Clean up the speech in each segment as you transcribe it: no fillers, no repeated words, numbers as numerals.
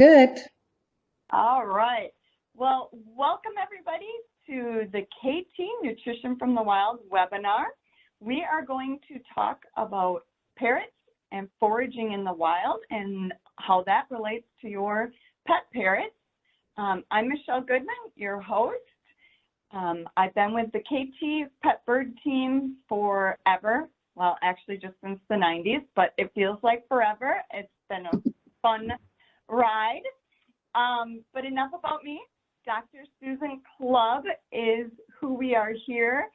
Good. All right. Well, welcome everybody to the Kaytee Nutrition from the Wild webinar. We are going to talk about parrots and foraging in the wild and how that relates to your pet parrots. I'm Michelle Goodman, your host. I've been with the Kaytee pet bird team forever. Well, actually just since the 90s, but it feels like forever. It's been a fun ride. But enough about me. Dr. Susan Clubb is who we are here.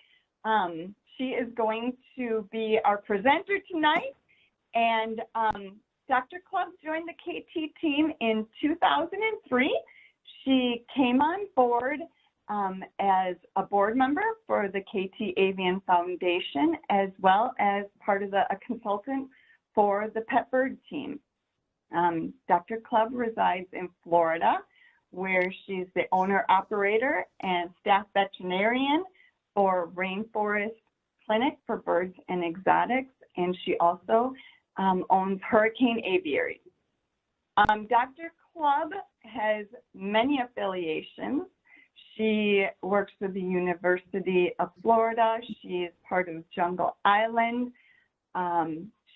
She is going to be our presenter tonight. And Dr. Clubb joined the Kaytee team in 2003. She came on board as a board member for the Kaytee Avian Foundation, as well as part of a consultant for the pet bird team. Dr. Clubb resides in Florida, where she's the owner-operator and staff veterinarian for Rainforest Clinic for Birds and Exotics, and she also owns Hurricane Aviary. Dr. Clubb has many affiliations. She works with the University of Florida. She is part of Jungle Island.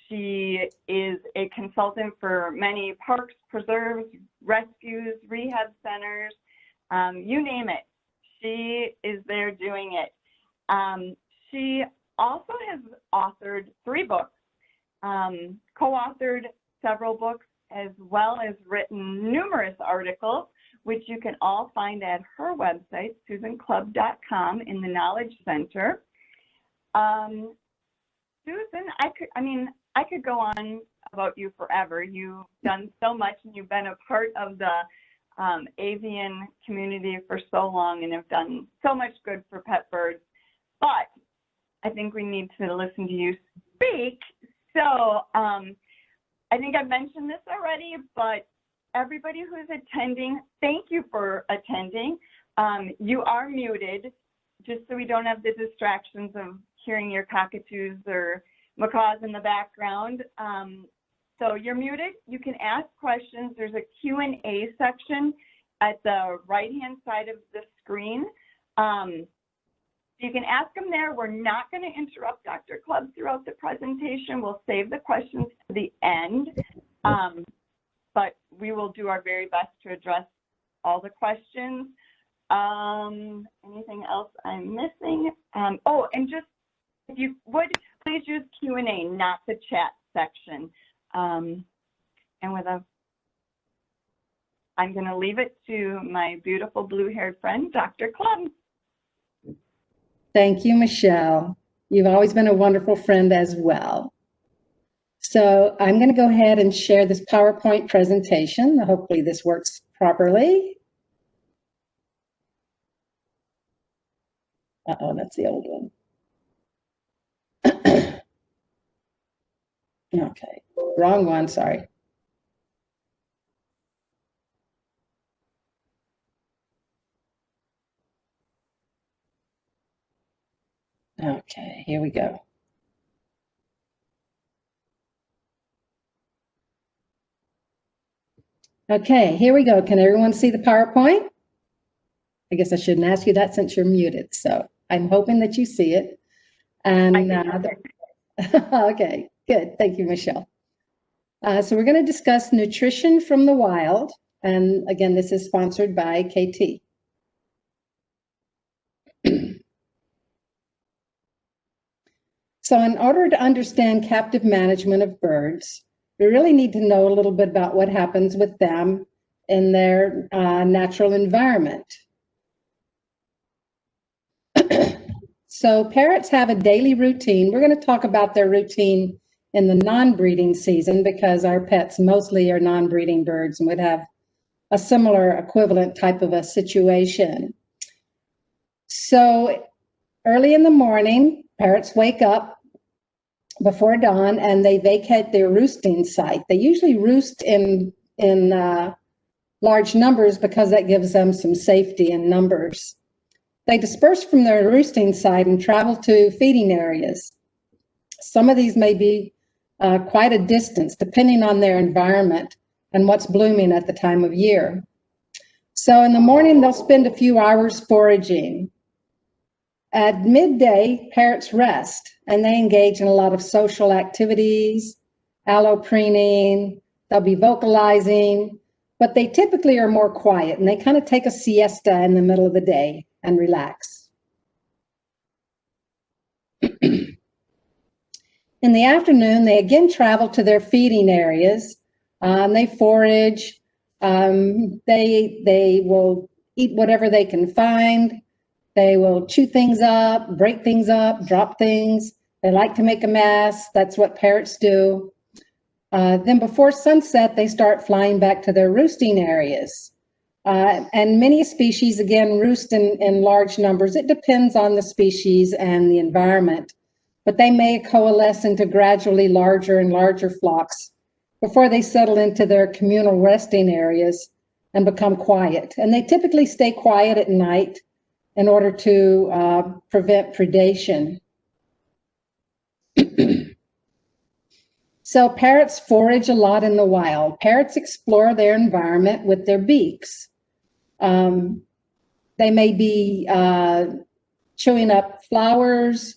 She is a consultant for many parks, preserves, rescues, rehab centers, you name it. She is there doing it. She also has authored 3 books, co-authored several books, as well as written numerous articles, which you can all find at her website, susanclubb.com, in the Knowledge Center. Susan, I could go on about you forever. You've done so much, and you've been a part of the avian community for so long and have done so much good for pet birds. But I think we need to listen to you speak. So I think I mentioned this already, but everybody who's attending, thank you for attending. You are muted, just so we don't have the distractions of hearing your cockatoos or macaws in the background. So you're muted. You can ask questions. There's a Q&A section at the right-hand side of the screen. You can ask them there. We're not going to interrupt Dr. Clubb throughout the presentation. We'll save the questions to the end, but we will do our very best to address all the questions. Anything else I'm missing? Oh, and just if you would, please use Q&A, not the chat section. And I'm going to leave it to my beautiful blue-haired friend, Dr. Clubb. Thank you, Michelle. You've always been a wonderful friend as well. So I'm going to go ahead and share this PowerPoint presentation. Hopefully this works properly. Uh-oh, that's the old one. Okay, wrong one, sorry. Okay, here we go. Okay, here we go. Can everyone see the PowerPoint? I guess I shouldn't ask you that since you're muted, so I'm hoping that you see it. And okay, good. Thank you, Michelle. So we're going to discuss nutrition from the wild. And again, this is sponsored by Kaytee. So in order to understand captive management of birds, we really need to know a little bit about what happens with them in their natural environment. So parrots have a daily routine. We're going to talk about their routine in the non-breeding season because our pets mostly are non-breeding birds and would have a similar equivalent type of a situation. So early in the morning, parrots wake up before dawn and they vacate their roosting site. They usually roost in large numbers because that gives them some safety in numbers. They disperse from their roosting site and travel to feeding areas. Some of these may be quite a distance depending on their environment. and what's blooming at the time of year. So in the morning, they'll spend a few hours foraging. At midday, parrots rest, and they engage in a lot of social activities, allopreening, they'll be vocalizing, but they typically are more quiet, and they kind of take a siesta in the middle of the day and relax. In the afternoon, they again travel to their feeding areas. They forage. They will eat whatever they can find. They will chew things up, break things up, drop things. They like to make a mess. That's what parrots do. Then before sunset, they start flying back to their roosting areas. And many species, again, roost in large numbers. It depends on the species and the environment, but they may coalesce into gradually larger and larger flocks before they settle into their communal resting areas and become quiet. And they typically stay quiet at night in order to prevent predation. So parrots forage a lot in the wild. Parrots explore their environment with their beaks. They may be chewing up flowers,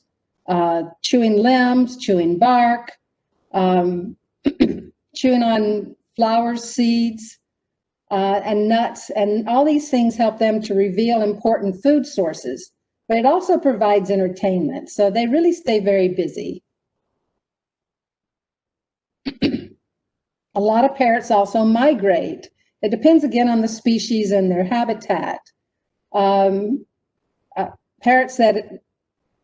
chewing limbs, chewing bark, chewing on flowers, seeds, and nuts, and all these things help them to reveal important food sources, but it also provides entertainment. So they really stay very busy. A lot of parrots also migrate. It depends again on the species and their habitat. Parrots that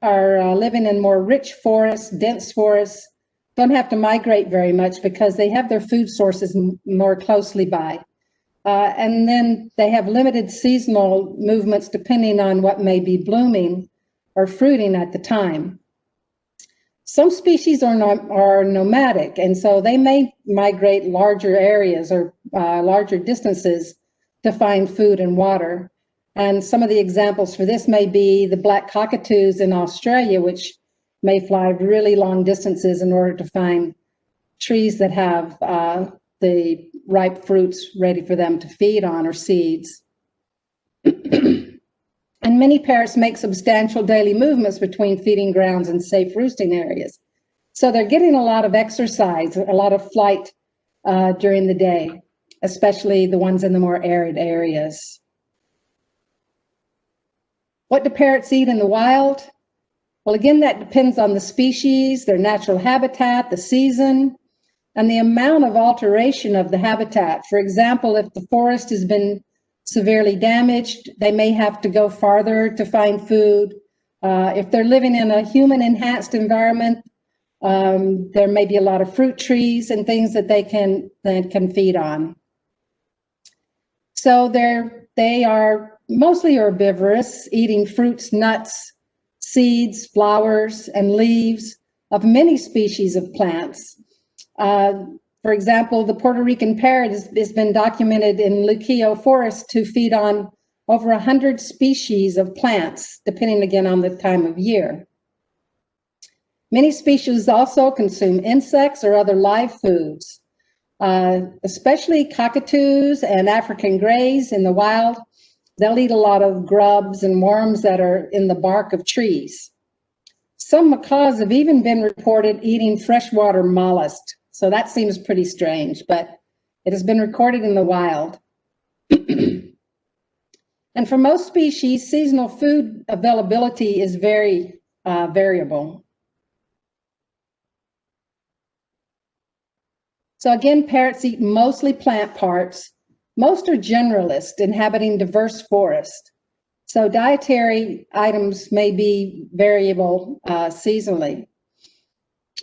are living in more rich forests, dense forests, don't have to migrate very much because they have their food sources more closely by. And then they have limited seasonal movements depending on what may be blooming or fruiting at the time. Some species are nomadic, and so they may migrate larger areas or larger distances to find food and water. And some of the examples for this may be the black cockatoos in Australia, which may fly really long distances in order to find trees that have the ripe fruits ready for them to feed on, or seeds. And many parrots make substantial daily movements between feeding grounds and safe roosting areas. So they're getting a lot of exercise, a lot of flight during the day, especially the ones in the more arid areas. What do parrots eat in the wild? Well, again, that depends on the species, their natural habitat, the season, and the amount of alteration of the habitat. For example, if the forest has been severely damaged, they may have to go farther to find food. If they're living in a human-enhanced environment, there may be a lot of fruit trees and things that they can feed on. So they are mostly herbivorous, eating fruits, nuts, seeds, flowers, and leaves of many species of plants. For example, the Puerto Rican parrot has been documented in Luquillo Forest to feed on over 100 species of plants, depending again on the time of year. Many species also consume insects or other live foods, especially cockatoos and African greys in the wild. They'll eat a lot of grubs and worms that are in the bark of trees. Some macaws have even been reported eating freshwater mollusks. So that seems pretty strange, but it has been recorded in the wild. And for most species, seasonal food availability is very variable. So again, parrots eat mostly plant parts. Most are generalists, inhabiting diverse forests. So dietary items may be variable seasonally.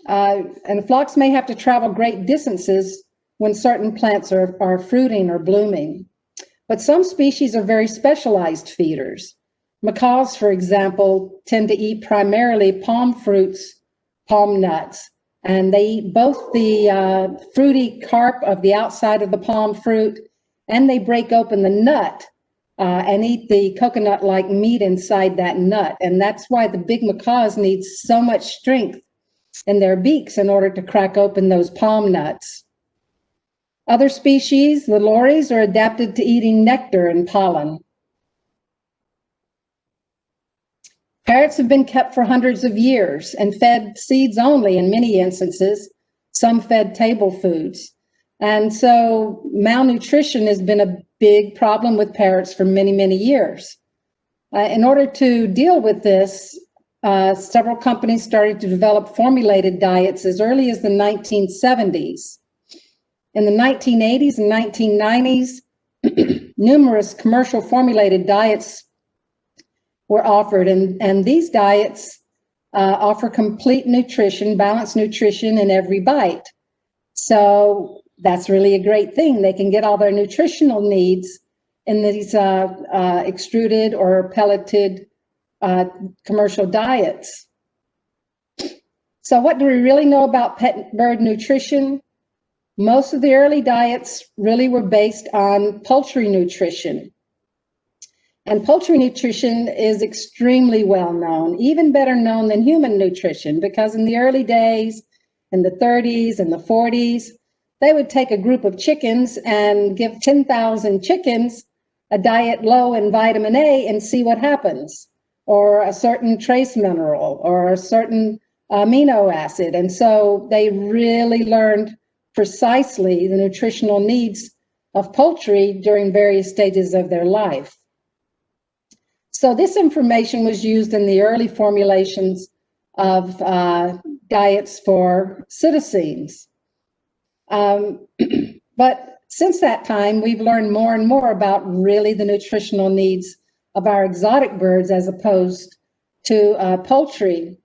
And flocks may have to travel great distances when certain plants are fruiting or blooming. But some species are very specialized feeders. Macaws, for example, tend to eat primarily palm fruits, palm nuts, and they eat both the fruity carp of the outside of the palm fruit, and they break open the nut and eat the coconut-like meat inside that nut. And that's why the big macaws need so much strength in their beaks in order to crack open those palm nuts. Other species, the lories, are adapted to eating nectar and pollen. Parrots have been kept for hundreds of years and fed seeds only in many instances. Some fed table foods. And so malnutrition has been a big problem with parrots for many, many years. In order to deal with this, several companies started to develop formulated diets as early as the 1970s. In the 1980s and 1990s, numerous commercial formulated diets were offered, and these diets offer complete nutrition, balanced nutrition in every bite. So that's really a great thing. They can get all their nutritional needs in these extruded or pelleted commercial diets. So what do we really know about pet bird nutrition? Most of the early diets really were based on poultry nutrition. And poultry nutrition is extremely well known, even better known than human nutrition, because in the early days, in the 30s and the 40s, they would take a group of chickens and give 10,000 chickens a diet low in vitamin A and see what happens, or a certain trace mineral, or a certain amino acid. And so they really learned precisely the nutritional needs of poultry during various stages of their life. So this information was used in the early formulations of diets for citizens. But since that time, we've learned more and more about really the nutritional needs of our exotic birds as opposed to poultry.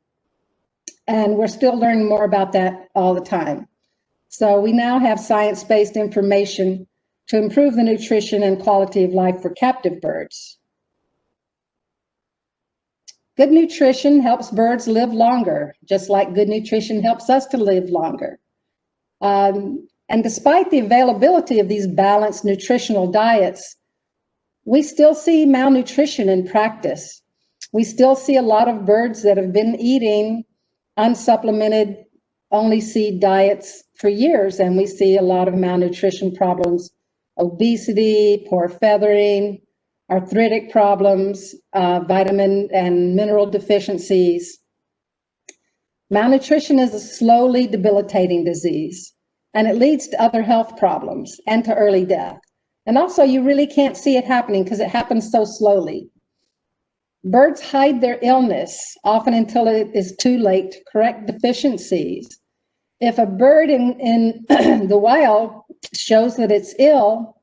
And we're still learning more about that all the time. So we now have science-based information to improve the nutrition and quality of life for captive birds. Good nutrition helps birds live longer, just like good nutrition helps us to live longer. And despite the availability of these balanced nutritional diets, we still see malnutrition in practice. We still see a lot of birds that have been eating unsupplemented, only seed diets for years, and we see a lot of malnutrition problems, obesity, poor feathering, arthritic problems, vitamin and mineral deficiencies. Malnutrition is a slowly debilitating disease, and it leads to other health problems and to early death. And also, you really can't see it happening because it happens so slowly. Birds hide their illness, often until it is too late to correct deficiencies. If a bird in the wild shows that it's ill,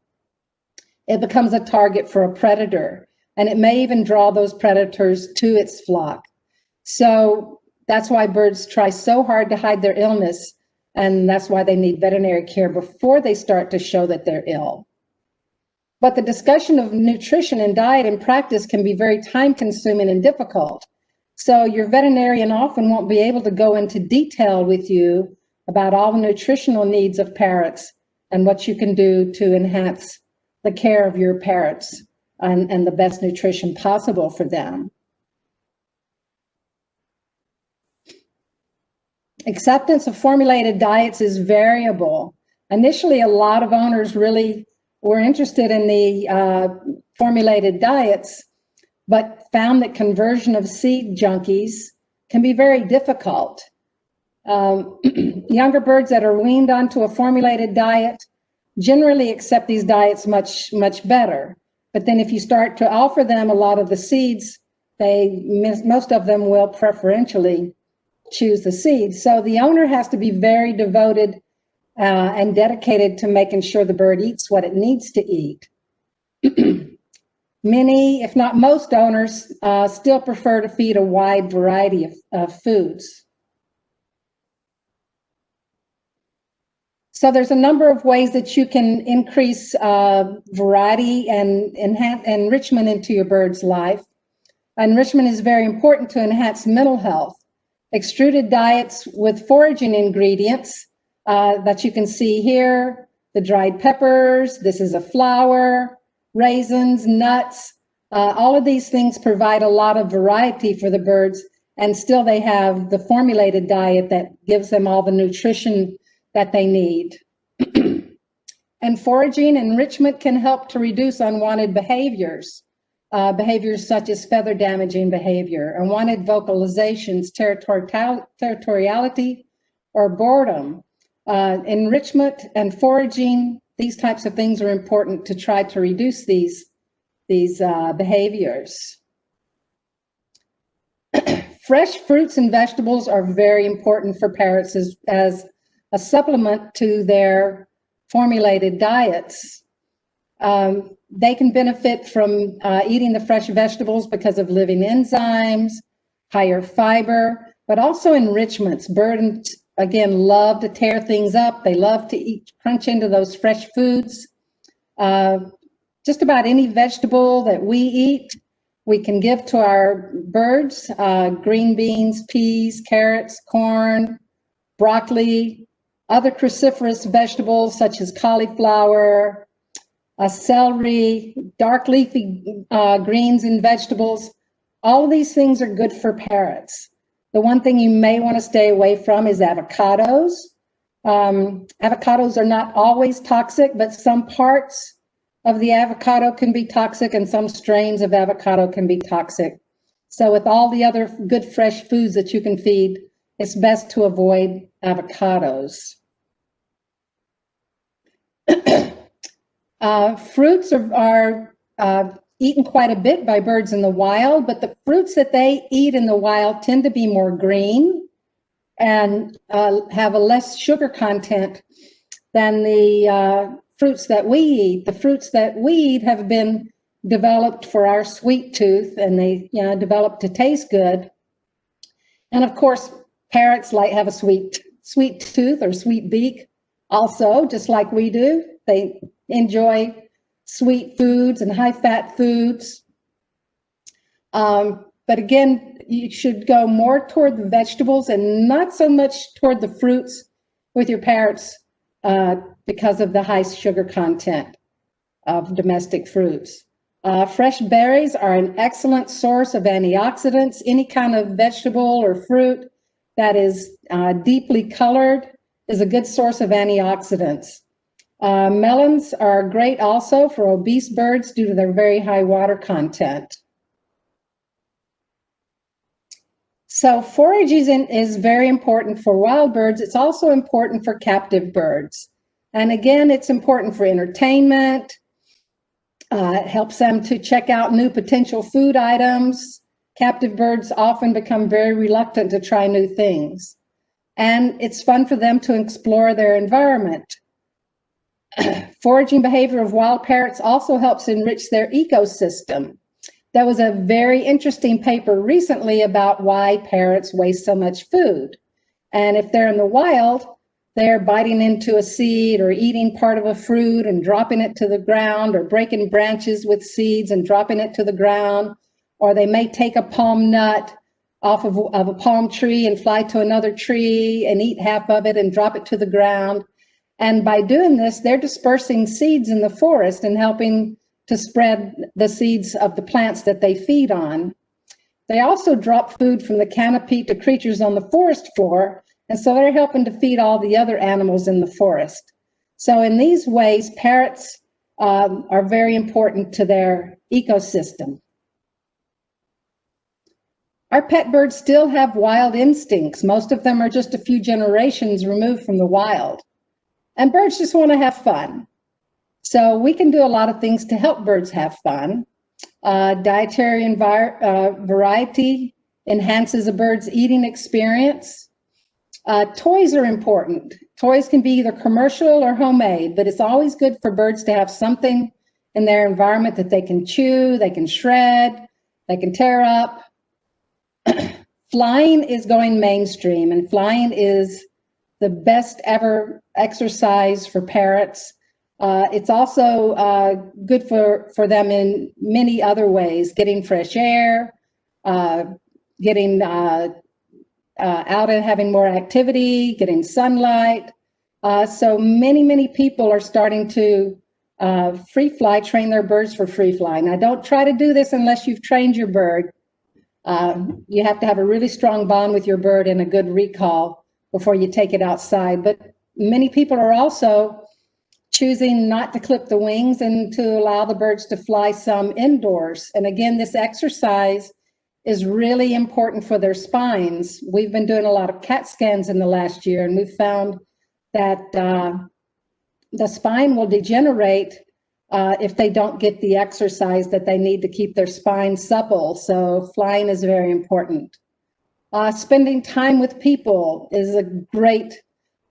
it becomes a target for a predator, and it may even draw those predators to its flock. So that's why birds try so hard to hide their illness, and that's why they need veterinary care before they start to show that they're ill. But the discussion of nutrition and diet in practice can be very time-consuming and difficult. So your veterinarian often won't be able to go into detail with you about all the nutritional needs of parrots and what you can do to enhance the care of your parrots and the best nutrition possible for them. Acceptance of formulated diets is variable. Initially, a lot of owners really were interested in the formulated diets, but found that conversion of seed junkies can be very difficult. Younger birds that are weaned onto a formulated diet generally accept these diets much better. But then if you start to offer them a lot of the seeds, most of them will preferentially choose the seeds. So the owner has to be very devoted and dedicated to making sure the bird eats what it needs to eat. Many, if not most owners, still prefer to feed a wide variety of foods. So there's a number of ways that you can increase variety and enrichment into your bird's life. Enrichment is very important to enhance mental health. Extruded diets with foraging ingredients that you can see here, the dried peppers, this is a flour, raisins, nuts, all of these things provide a lot of variety for the birds, and still they have the formulated diet that gives them all the nutrition that they need. And foraging enrichment can help to reduce unwanted behaviors, behaviors such as feather damaging behavior, unwanted vocalizations, territoriality, or boredom. Enrichment and foraging, these types of things are important to try to reduce these behaviors. Fresh fruits and vegetables are very important for parrots as a supplement to their formulated diets. They can benefit from eating the fresh vegetables because of living enzymes, higher fiber, but also enrichments. Birds, again, love to tear things up. They love to crunch into those fresh foods. Just about any vegetable that we eat, we can give to our birds. Green beans, peas, carrots, corn, broccoli, other cruciferous vegetables such as cauliflower, celery, dark leafy greens and vegetables. All of these things are good for parrots. The one thing you may want to stay away from is avocados. Avocados are not always toxic, but some parts of the avocado can be toxic and some strains of avocado can be toxic. So with all the other good fresh foods that you can feed, it's best to avoid avocados. Fruits are eaten quite a bit by birds in the wild, but the fruits that they eat in the wild tend to be more green and have a less sugar content than the fruits that we eat. The fruits that we eat have been developed for our sweet tooth, and they developed to taste good. And of course, parrots have a sweet tooth or sweet beak also, just like we do. They enjoy sweet foods and high-fat foods. But again, you should go more toward the vegetables and not so much toward the fruits with your parrots because of the high sugar content of domestic fruits. Fresh berries are an excellent source of antioxidants. Any kind of vegetable or fruit that is deeply colored is a good source of antioxidants. Melons are great also for obese birds due to their very high water content. So foraging is very important for wild birds. It's also important for captive birds. And again, it's important for entertainment. It helps them to check out new potential food items. Captive birds often become very reluctant to try new things. And it's fun for them to explore their environment. Foraging behavior of wild parrots also helps enrich their ecosystem. There was a very interesting paper recently about why parrots waste so much food. And if they're in the wild, they're biting into a seed or eating part of a fruit and dropping it to the ground, or breaking branches with seeds and dropping it to the ground. Or they may take a palm nut off of a palm tree and fly to another tree and eat half of it and drop it to the ground. And by doing this, they're dispersing seeds in the forest and helping to spread the seeds of the plants that they feed on. They also drop food from the canopy to creatures on the forest floor, and so they're helping to feed all the other animals in the forest. So in these ways, parrots are very important to their ecosystem. Our pet birds still have wild instincts. Most of them are just a few generations removed from the wild. And birds just want to have fun. So we can do a lot of things to help birds have fun. Dietary variety enhances a bird's eating experience. Toys are important. Toys can be either commercial or homemade, but it's always good for birds to have something in their environment that they can chew, they can shred, they can tear up. Flying is going mainstream, and flying is the best ever exercise for parrots. It's also good for them in many other ways, getting fresh air, getting out and having more activity, getting sunlight. So many people are starting to free fly, train their birds for free flying. Now, don't try to do this unless you've trained your bird. You have to have a really strong bond with your bird and a good recall before you take it outside. But many people are also choosing not to clip the wings and to allow the birds to fly some indoors. And again, this exercise is really important for their spines. We've been doing a lot of CAT scans in the last year, and we've found that the spine will degenerate if they don't get the exercise that they need to keep their spine supple. So flying is very important. Spending time with people is a great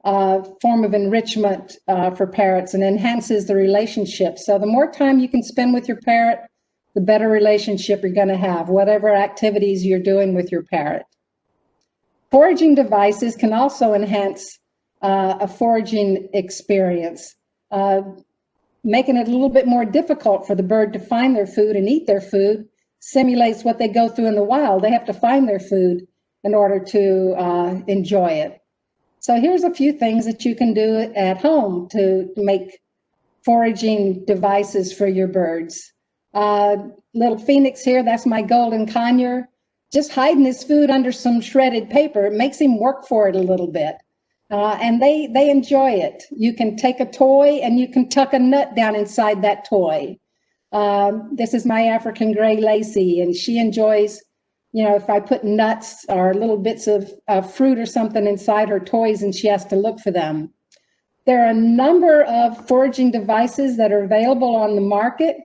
form of enrichment for parrots and enhances the relationship. So the more time you can spend with your parrot, the better relationship you're going to have, whatever activities you're doing with your parrot. Foraging devices can also enhance a foraging experience, making it a little bit more difficult for the bird to find their food and eat their food simulates what they go through in the wild. They have to find their food in order to enjoy it. So here's a few things that you can do at home to make foraging devices for your birds. Little Phoenix here, that's my golden conure, just hiding his food under some shredded paper. It makes him work for it a little bit. And they enjoy it. You can take a toy and you can tuck a nut down inside that toy. This is my African gray Lacey, and she enjoys, you know, if I put nuts or little bits of fruit or something inside her toys and she has to look for them. There are a number of foraging devices that are available on the market.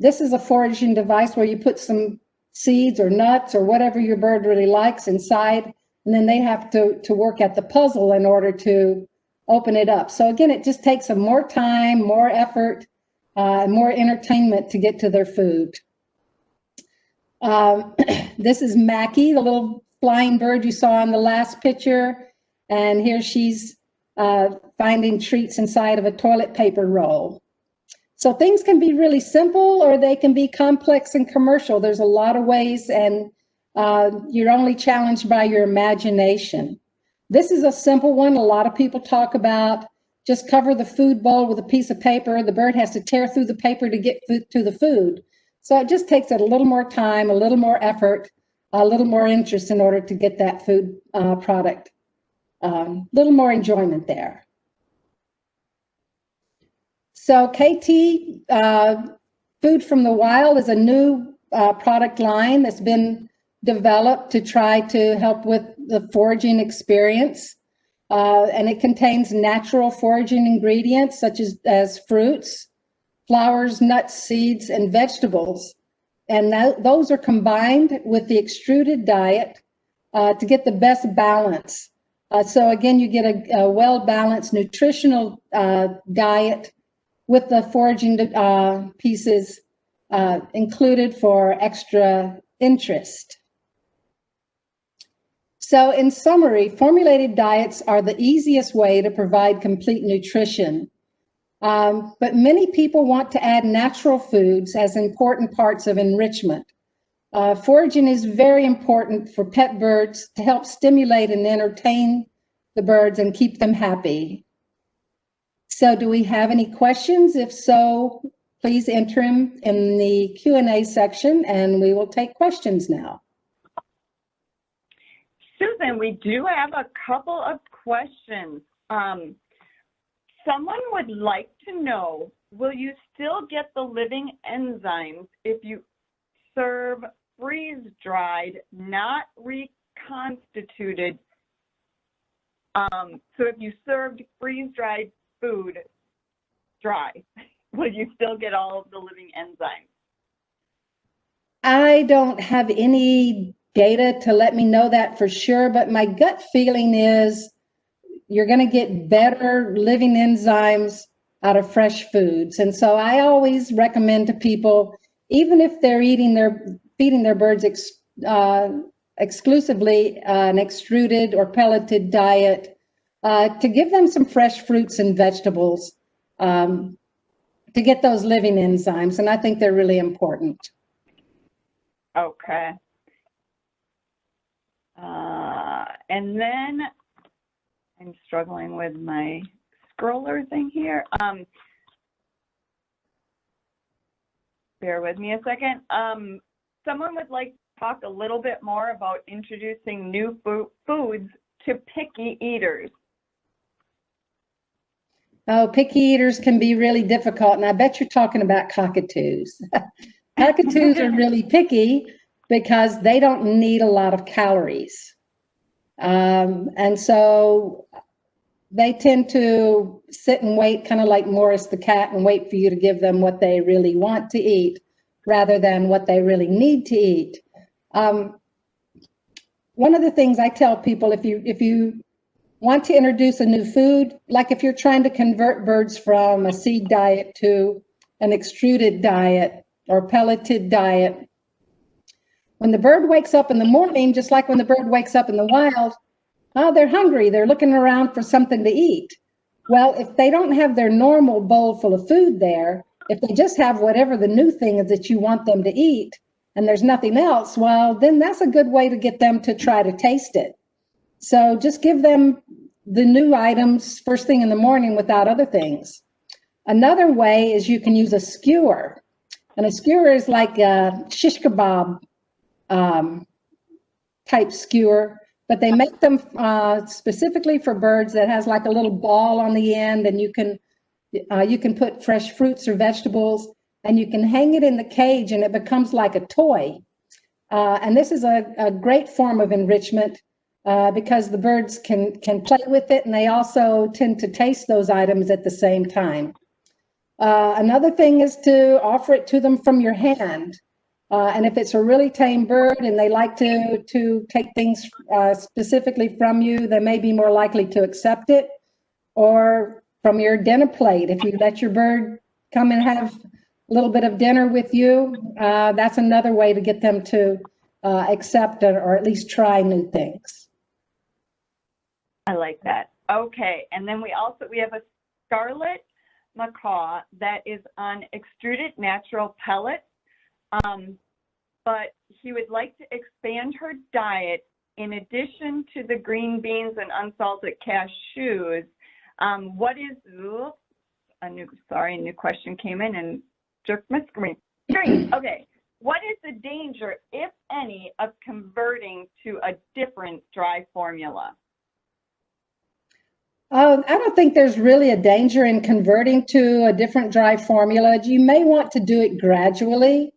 This is a foraging device where you put some seeds or nuts or whatever your bird really likes inside, and then they have to work at the puzzle in order to open it up. So again, it just takes them more time, more effort, and more entertainment to get to their food. This is Mackie, the little flying bird you saw in the last picture, and here she's finding treats inside of a toilet paper roll. So things can be really simple or they can be complex and commercial. There's a lot of ways, and you're only challenged by your imagination. This is a simple one. A lot of people talk about just cover the food bowl with a piece of paper. The bird has to tear through the paper to get to the food. So it just takes it a little more time, a little more effort, a little more interest in order to get that food product. A little more enjoyment there. So Kaytee Food from the Wild is a new product line that's been developed to try to help with the foraging experience. And it contains natural foraging ingredients such as fruits, flowers, nuts, seeds, and vegetables. And those are combined with the extruded diet to get the best balance. So again, you get a well-balanced nutritional diet with the foraging pieces included for extra interest. So in summary, formulated diets are the easiest way to provide complete nutrition. But many people want to add natural foods as important parts of enrichment. Foraging is very important for pet birds to help stimulate and entertain the birds and keep them happy. So do we have any questions? If so, please enter them in the Q&A section and we will take questions now. Susan, we do have a couple of questions. Someone would like to know, will you still get the living enzymes if you serve freeze-dried, not reconstituted? So if you served freeze-dried food dry, will you still get all of the living enzymes? I don't have any data to let me know that for sure, but my gut feeling is you're going to get better living enzymes out of fresh foods. And so I always recommend to people, even if they're feeding their birds exclusively an extruded or pelleted diet, to give them some fresh fruits and vegetables to get those living enzymes. And I think they're really important. Okay. And then I'm struggling with my scroller thing here. Bear with me a second. Someone would like to talk a little bit more about introducing new foods to picky eaters. Oh, picky eaters can be really difficult, and I bet you're talking about cockatoos. Cockatoos are really picky because they don't need a lot of calories. And so they tend to sit and wait, kind of like Morris the cat, and wait for you to give them what they really want to eat rather than what they really need to eat. One of the things I tell people, if you want to introduce a new food, like if you're trying to convert birds from a seed diet to an extruded diet or pelleted diet, when the bird wakes up in the morning, just like when the bird wakes up in the wild, oh, they're hungry. They're looking around for something to eat. Well, if they don't have their normal bowl full of food there, if they just have whatever the new thing is that you want them to eat, and there's nothing else, well, then that's a good way to get them to try to taste it. So just give them the new items first thing in the morning without other things. Another way is you can use a skewer. And a skewer is like a shish kebab type skewer, but they make them specifically for birds that has like a little ball on the end, and you can put fresh fruits or vegetables, and you can hang it in the cage, and it becomes like a toy. And this is a great form of enrichment because the birds can play with it, and they also tend to taste those items at the same time. Another thing is to offer it to them from your hand. And if it's a really tame bird and they like to take things specifically from you, they may be more likely to accept it. Or from your dinner plate, if you let your bird come and have a little bit of dinner with you, that's another way to get them to accept it or at least try new things. I like that. Okay, and then we have a scarlet macaw that is on extruded natural pellets. But he would like to expand her diet in addition to the green beans and unsalted cashews. What is, a new question came in and jerked my screen. Okay, what is the danger, if any, of converting to a different dry formula? I don't think there's really a danger in converting to a different dry formula. You may want to do it gradually.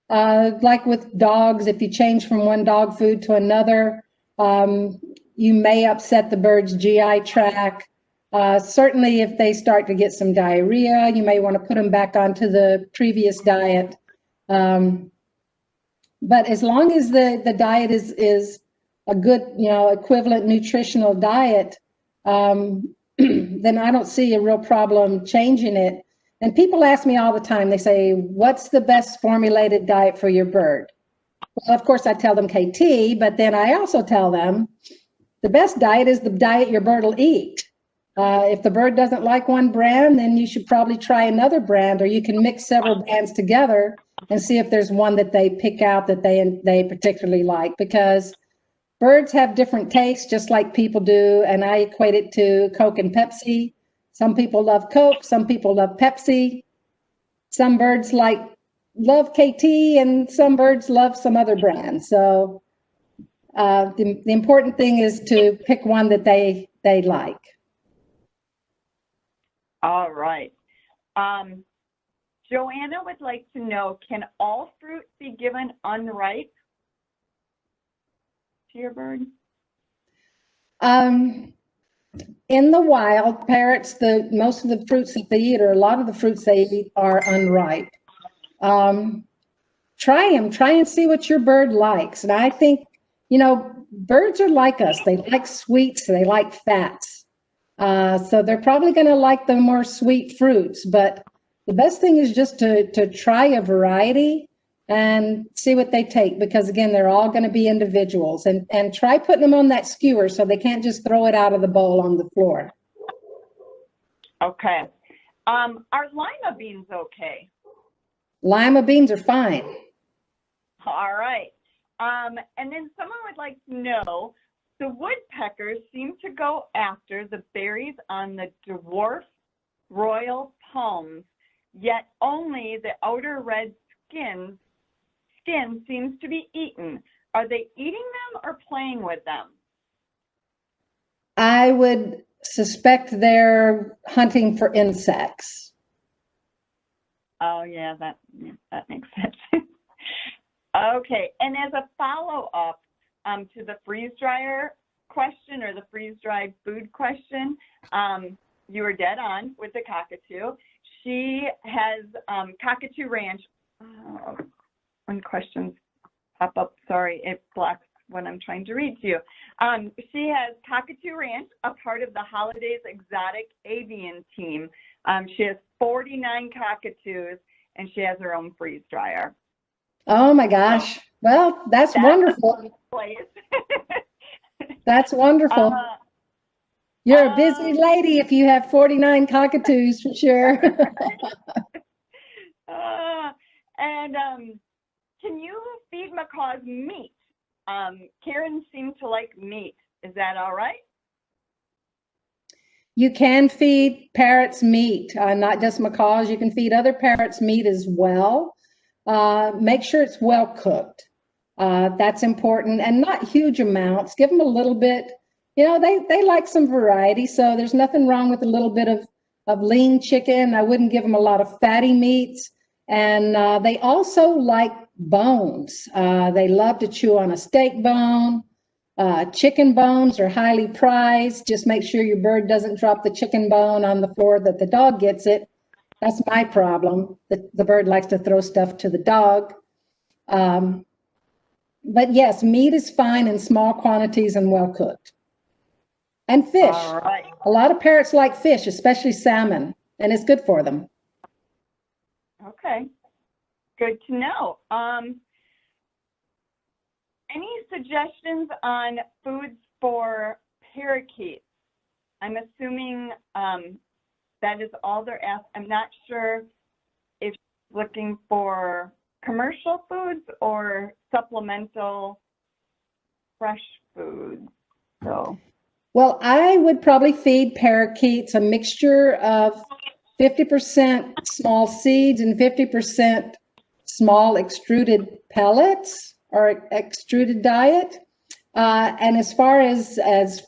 Like with dogs, if you change from one dog food to another, you may upset the bird's GI tract. Certainly, if they start to get some diarrhea, you may want to put them back onto the previous diet. But as long as the diet is a good, equivalent nutritional diet, then I don't see a real problem changing it. And people ask me all the time, they say, what's the best formulated diet for your bird? Well, of course, I tell them Kaytee, but then I also tell them the best diet is the diet your bird will eat. If the bird doesn't like one brand, then you should probably try another brand, or you can mix several brands together and see if there's one that they pick out that they particularly like, because birds have different tastes, just like people do, and I equate it to Coke and Pepsi. Some people love Coke, some people love Pepsi. Some birds love Kaytee, and some birds love some other brand. So the important thing is to pick one that they like. All right. Joanna would like to know, can all fruit be given unripe to your bird? In the wild, parrots, most of the fruits that they eat, or a lot of the fruits they eat, are unripe. Try and see what your bird likes. And I think, birds are like us. They like sweets, they like fats. So they're probably going to like the more sweet fruits. But the best thing is just to try a variety and see what they take, because again, they're all going to be individuals, and try putting them on that skewer so they can't just throw it out of the bowl on the floor. Okay. Are lima beans okay? Lima beans are fine. All right. And then someone would like to know, the woodpeckers seem to go after the berries on the dwarf royal palms, yet only the outer red skin seems to be eaten. Are they eating them or playing with them? I would suspect they're hunting for insects. Oh, yeah, that makes sense. Okay, and as a follow-up to the freeze dryer question or the freeze-dried food question, you were dead on with the cockatoo. She has cockatoo ranch. When questions pop up, sorry, it blocks when I'm trying to read to you. She has cockatoo ranch, a part of the Holidays Exotic Avian team. She has 49 cockatoos, and she has her own freeze dryer. Oh my gosh. Well, that's wonderful. That's wonderful. You're a busy lady if you have 49 cockatoos for sure. And can you feed macaws meat? Karen seemed to like meat. Is that all right? You can feed parrots meat, not just macaws. You can feed other parrots meat as well. Make sure it's well cooked. That's important, and not huge amounts. Give them a little bit. You know, they like some variety, so there's nothing wrong with a little bit of lean chicken. I wouldn't give them a lot of fatty meats. And they also like bones. They love to chew on a steak bone. Chicken bones are highly prized. Just make sure your bird doesn't drop the chicken bone on the floor that the dog gets it. That's my problem. The bird likes to throw stuff to the dog. But yes, meat is fine in small quantities and well cooked. And fish. All right. A lot of parrots like fish, especially salmon, and it's good for them. Okay, good to know. Any suggestions on foods for parakeets? I'm assuming that is all they're asked. I'm not sure if she's looking for commercial foods or supplemental fresh foods. So, well, I would probably feed parakeets a mixture of 50% small seeds and 50% small extruded pellets or extruded diet. And as far as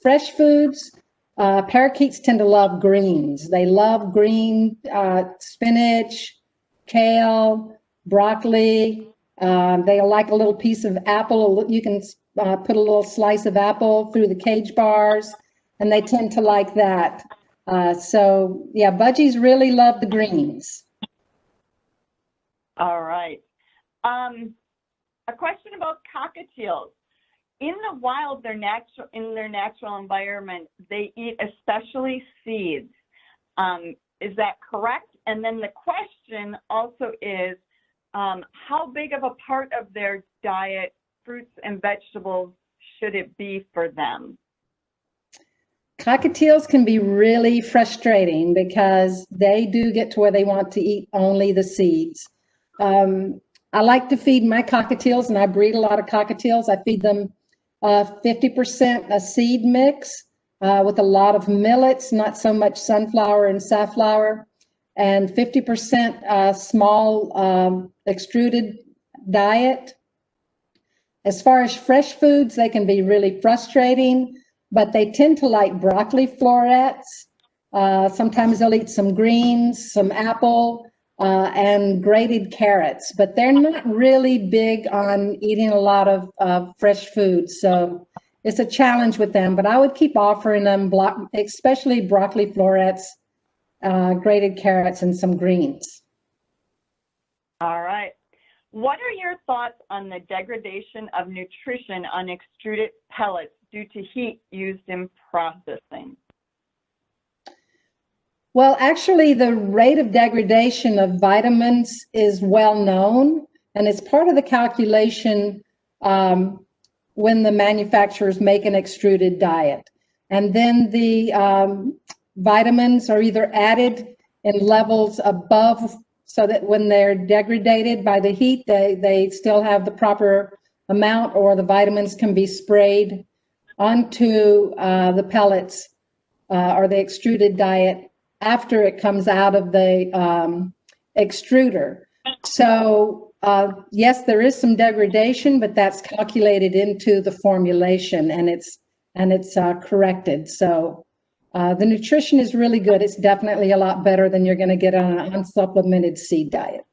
fresh foods, parakeets tend to love greens. They love green spinach, kale, broccoli. They like a little piece of apple. You can put a little slice of apple through the cage bars, and they tend to like that. So yeah, budgies really love the greens. all right. A question about cockatiels. In the wild, in their natural environment, they eat especially seeds. Is that correct? And then the question also is, how big of a part of their diet, fruits and vegetables, should it be for them? Cockatiels can be really frustrating because they do get to where they want to eat only the seeds. I like to feed my cockatiels, and I breed a lot of cockatiels. I feed them 50% a seed mix with a lot of millets, not so much sunflower and safflower, and 50% small extruded diet. As far as fresh foods, they can be really frustrating, but they tend to like broccoli florets. Sometimes they'll eat some greens, some apple, and grated carrots, but they're not really big on eating a lot of fresh food. So it's a challenge with them, but I would keep offering them, especially broccoli florets, grated carrots, and some greens. All right. What are your thoughts on the degradation of nutrition on extruded pellets due to heat used in processing? Well, actually, the rate of degradation of vitamins is well known, and it's part of the calculation when the manufacturers make an extruded diet. And then the vitamins are either added in levels above, so that when they're degraded by the heat, they still have the proper amount, or the vitamins can be sprayed onto the pellets or the extruded diet after it comes out of the extruder. So yes, there is some degradation, but that's calculated into the formulation, and it's and it's corrected. So the nutrition is really good. It's definitely a lot better than you're going to get on an unsupplemented seed diet.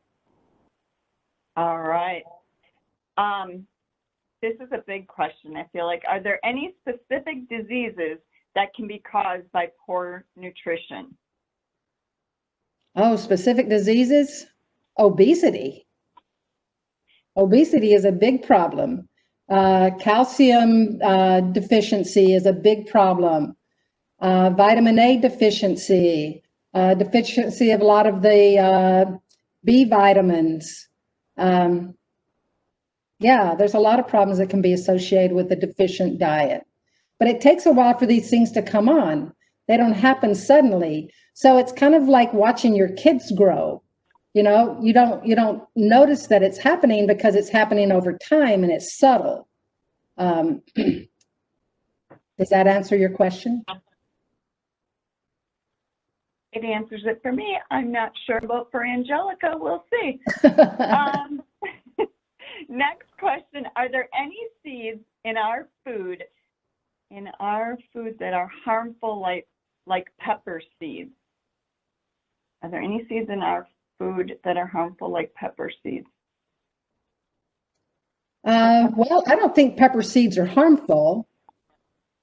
All right. This is a big question, I feel like. Are there any specific diseases that can be caused by poor nutrition? Oh, specific diseases? Obesity. Obesity is a big problem. Calcium deficiency is a big problem. Vitamin A deficiency, deficiency of a lot of the B vitamins. Yeah, there's a lot of problems that can be associated with a deficient diet. But it takes a while for these things to come on. They don't happen suddenly. So it's kind of like watching your kids grow. You know, you don't notice that it's happening because it's happening over time and it's subtle. Does that answer your question? It answers it for me. I'm not sure about for Angelica. We'll see. Next question. Are there any seeds in our food that are harmful, like pepper seeds? Are there any seeds in our food that are harmful, like pepper seeds? Well, I don't think pepper seeds are harmful.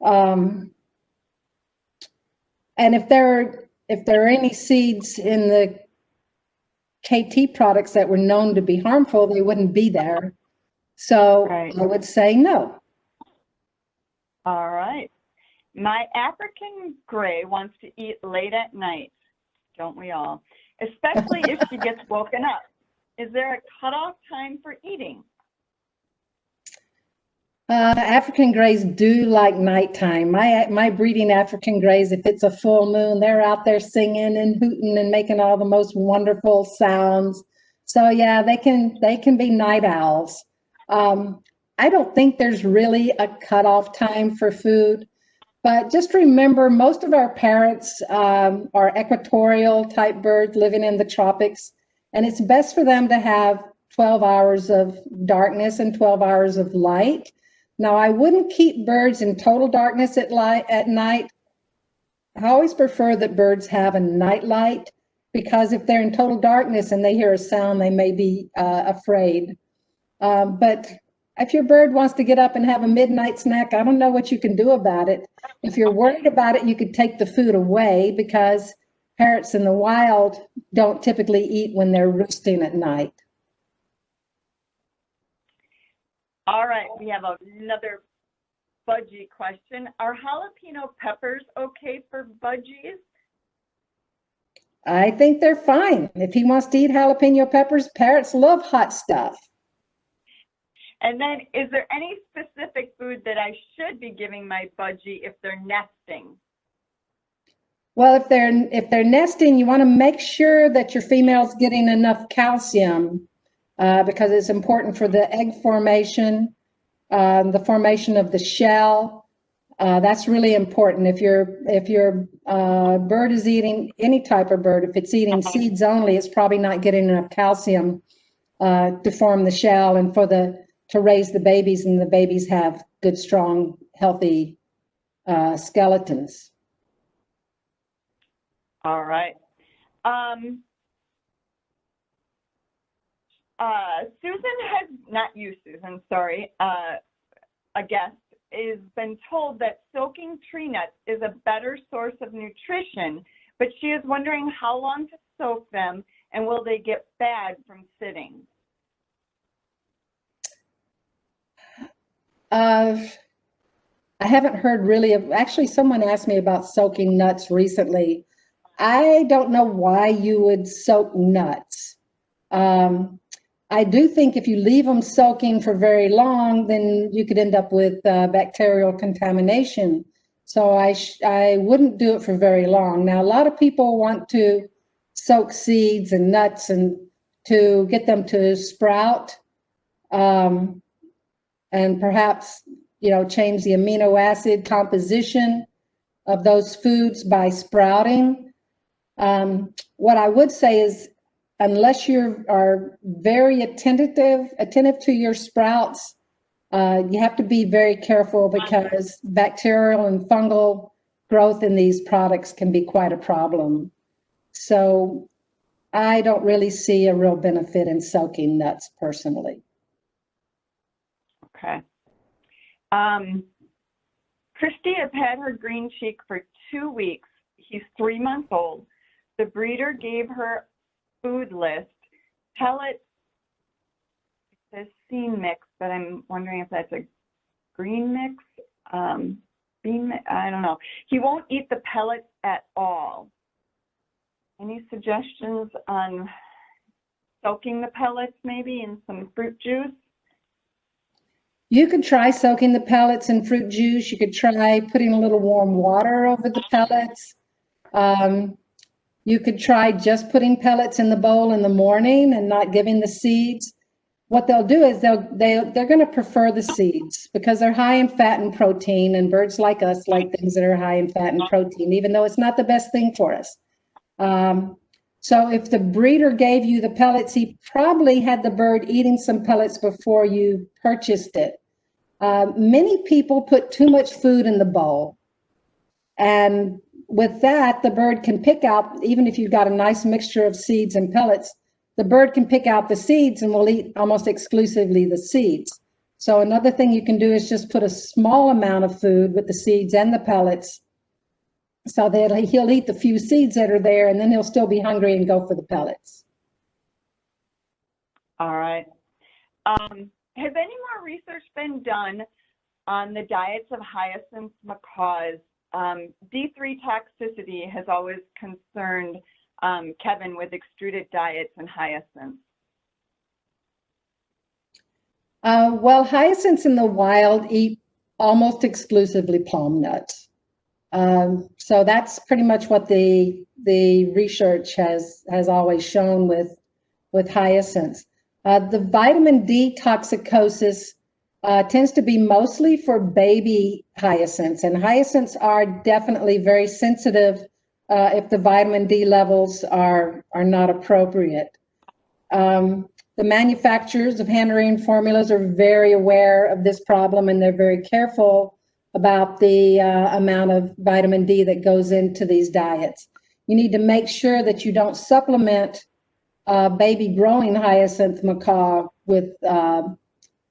And if there are any seeds in the Kaytee products that were known to be harmful, they wouldn't be there. So right. I would say no. All right. My African gray wants to eat late at night. Don't we all? Especially if she gets woken up. Is there a cutoff time for eating? African grays do like nighttime. My breeding African grays, if it's a full moon, they're out there singing and hooting and making all the most wonderful sounds. So yeah, they can be night owls. I don't think there's really a cutoff time for food, but just remember most of our parrots are equatorial type birds living in the tropics, and it's best for them to have 12 hours of darkness and 12 hours of light. Now, I wouldn't keep birds in total darkness at night. I always prefer that birds have a night light, because if they're in total darkness and they hear a sound, they may be afraid. But if your bird wants to get up and have a midnight snack, I don't know what you can do about it. If you're worried about it, you could take the food away, because parrots in the wild don't typically eat when they're roosting at night. All right, we have another budgie question. Are jalapeno peppers okay for budgies? I think they're fine. If he wants to eat jalapeno peppers, parrots love hot stuff. And then, is there any specific food that I should be giving my budgie if they're nesting? Well, if they're nesting, you want to make sure that your female's getting enough calcium, because it's important for the egg formation, the formation of the shell. That's really important. If your bird is eating any type of bird, if it's eating seeds only, it's probably not getting enough calcium to form the shell and to raise the babies, and the babies have good, strong, healthy skeletons. All right. Susan has, not you, Susan, sorry, a guest, has been told that soaking tree nuts is a better source of nutrition, but she is wondering how long to soak them, and will they get bad from sitting? I haven't heard really of, actually someone asked me about soaking nuts recently. I don't know why you would soak nuts. I do think if you leave them soaking for very long, then you could end up with bacterial contamination. So I wouldn't do it for very long. Now, a lot of people want to soak seeds and nuts and to get them to sprout, and perhaps, change the amino acid composition of those foods by sprouting. What I would say is, unless you are very attentive to your sprouts, You have to be very careful because bacterial and fungal growth in these products can be quite a problem. So I don't really see a real benefit in soaking nuts personally. Okay. Christy has had her green cheek for 2 weeks. He's 3 months old. The breeder gave her food list, pellets, it says seed mix, but I'm wondering if that's a green mix, bean mix, I don't know. He won't eat the pellets at all. Any suggestions on soaking the pellets maybe in some fruit juice? You could try soaking the pellets in fruit juice. You could try putting a little warm water over the pellets. You could try just putting pellets in the bowl in the morning and not giving the seeds. What they'll do is they're going to prefer the seeds because they're high in fat and protein, and birds like us like things that are high in fat and protein, even though it's not the best thing for us. So if the breeder gave you the pellets, he probably had the bird eating some pellets before you purchased it. Many people put too much food in the bowl, and with that, the bird can pick out, even if you've got a nice mixture of seeds and pellets, the bird can pick out the seeds and will eat almost exclusively the seeds. So another thing you can do is just put a small amount of food with the seeds and the pellets so that he'll eat the few seeds that are there, and then he'll still be hungry and go for the pellets. All right. Has any more research been done on the diets of hyacinth macaws? D3 toxicity has always concerned Kevin with extruded diets and hyacinths. Well, hyacinths in the wild eat almost exclusively palm nuts. So that's pretty much what the research has always shown with hyacinths. The vitamin D toxicosis tends to be mostly for baby hyacinths, and hyacinths are definitely very sensitive if the vitamin D levels are not appropriate. The manufacturers of hand-rearing formulas are very aware of this problem, and they're very careful about the amount of vitamin D that goes into these diets. You need to make sure that you don't supplement baby growing hyacinth macaw with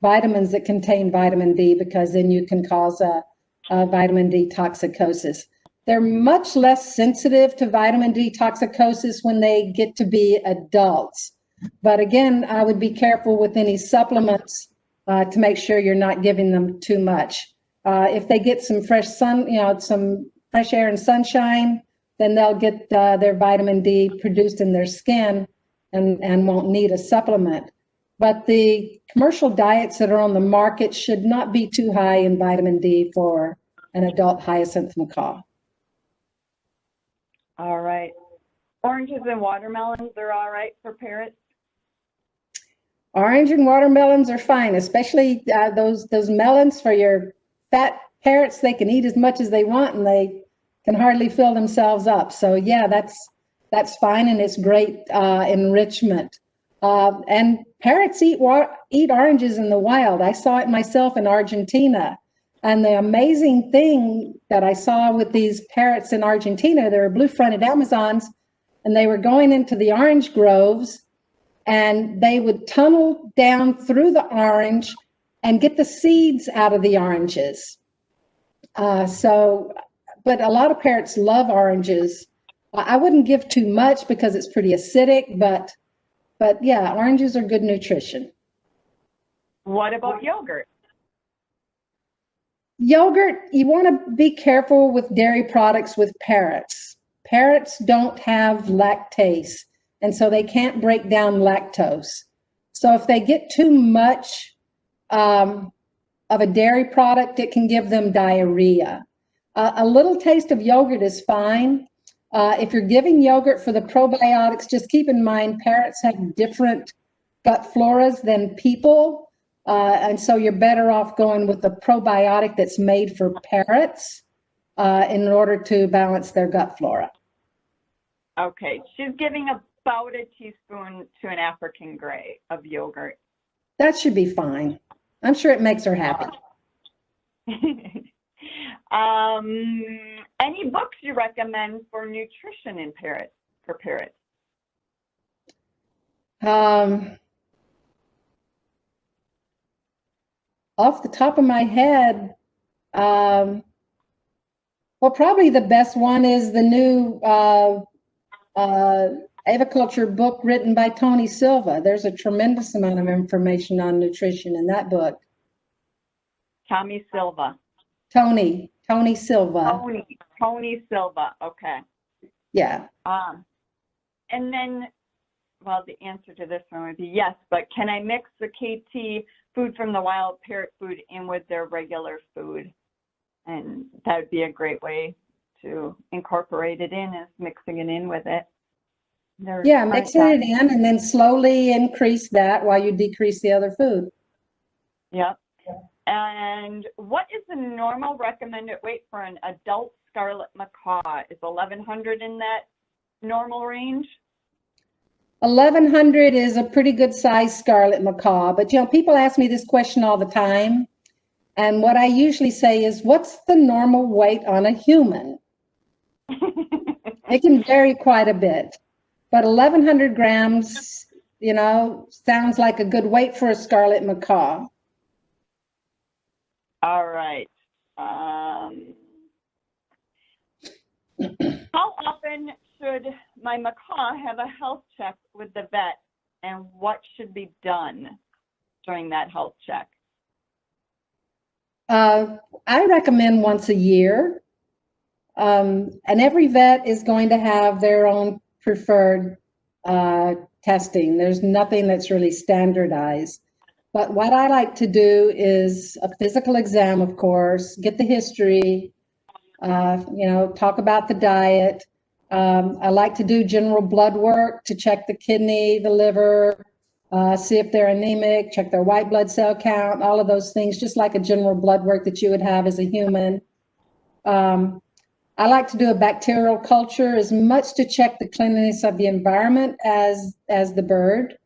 vitamins that contain vitamin D, because then you can cause a vitamin D toxicosis. They're much less sensitive to vitamin D toxicosis when they get to be adults. But again, I would be careful with any supplements to make sure you're not giving them too much. If they get some fresh sun, some fresh air and sunshine, then they'll get their vitamin D produced in their skin and won't need a supplement. But the commercial diets that are on the market should not be too high in vitamin D for an adult hyacinth macaw. All right. Oranges and watermelons are all right for parrots? Orange and watermelons are fine, especially those melons for your fat parrots. They can eat as much as they want, and they can hardly fill themselves up. So yeah, that's fine, and it's great enrichment. And parrots eat oranges in the wild. I saw it myself in Argentina. And the amazing thing that I saw with these parrots in Argentina, they were blue-fronted Amazons, and they were going into the orange groves, and they would tunnel down through the orange and get the seeds out of the oranges. But a lot of parrots love oranges. I wouldn't give too much because it's pretty acidic, but yeah, oranges are good nutrition. What about yogurt? Yogurt, you want to be careful with dairy products with parrots. Parrots don't have lactase, and so they can't break down lactose. So if they get too much of a dairy product, it can give them diarrhea. A little taste of yogurt is fine. If you're giving yogurt for the probiotics, just keep in mind parrots have different gut floras than people. And so you're better off going with the probiotic that's made for parrots in order to balance their gut flora. Okay, she's giving about a teaspoon to an African gray of yogurt. That should be fine. I'm sure it makes her happy. Any books you recommend for nutrition in parrots, for parrots? Off the top of my head, well, probably the best one is the new aviculture book written by Tony Silva. There's a tremendous amount of information on nutrition in that book. Tommy Silva. Tony Silva. Tony Silva. Okay. Yeah. And then, well, the answer to this one would be yes, but can I mix the Kaytee food from the wild parrot food in with their regular food? And that would be a great way to incorporate it in, is mixing it in with it. Yeah, mixing it in and then slowly increase that while you decrease the other food. Yep. And what is the normal recommended weight for an adult scarlet macaw? Is 1,100 in that normal range? 1,100 is a pretty good size scarlet macaw, but people ask me this question all the time. And what I usually say is, what's the normal weight on a human? It can vary quite a bit, but 1,100 grams, sounds like a good weight for a scarlet macaw. All right. How often should my macaw have a health check with the vet, and what should be done during that health check? I recommend once a year. And every vet is going to have their own preferred testing. There's nothing that's really standardized. But what I like to do is a physical exam, of course, get the history, talk about the diet. I like to do general blood work to check the kidney, the liver, see if they're anemic, check their white blood cell count, all of those things, just like a general blood work that you would have as a human. I like to do a bacterial culture as much to check the cleanliness of the environment as the bird.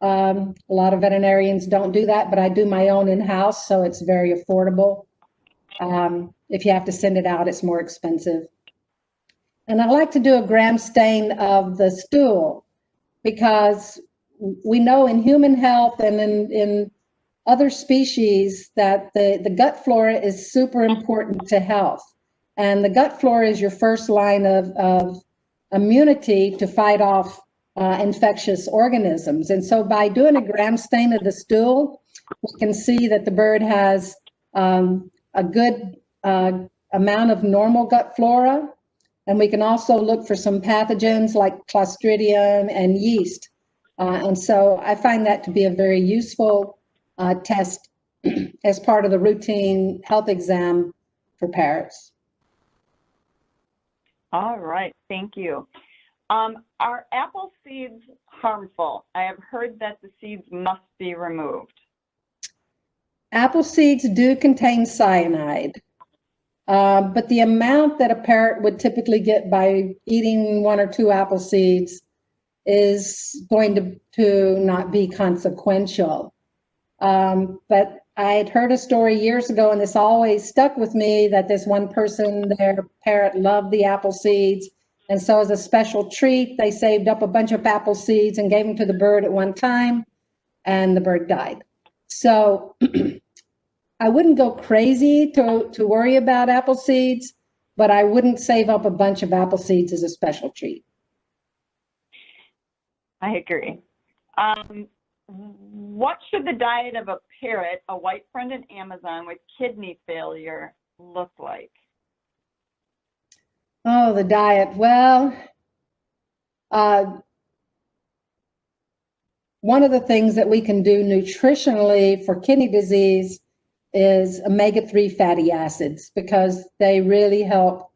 A lot of veterinarians don't do that, but I do my own in-house, so it's very affordable. If you have to send it out, it's more expensive. And I like to do a gram stain of the stool, because we know in human health and in other species that the gut flora is super important to health. And the gut flora is your first line of immunity to fight off infectious organisms. And so by doing a gram stain of the stool, we can see that the bird has a good amount of normal gut flora. And we can also look for some pathogens like Clostridium and yeast. And so I find that to be a very useful test as part of the routine health exam for parrots. All right, thank you. Are apple seeds harmful? I have heard that the seeds must be removed. Apple seeds do contain cyanide, but the amount that a parrot would typically get by eating 1 or 2 apple seeds is going to not be consequential. But I had heard a story years ago, and this always stuck with me, that this one person, their parrot loved the apple seeds. And so as a special treat, they saved up a bunch of apple seeds and gave them to the bird at one time, and the bird died. So I wouldn't go crazy to worry about apple seeds, but I wouldn't save up a bunch of apple seeds as a special treat. I agree. What should the diet of a parrot, a white-fronted Amazon with kidney failure, look like? Oh, the diet. Well, one of the things that we can do nutritionally for kidney disease is omega-3 fatty acids, because they really help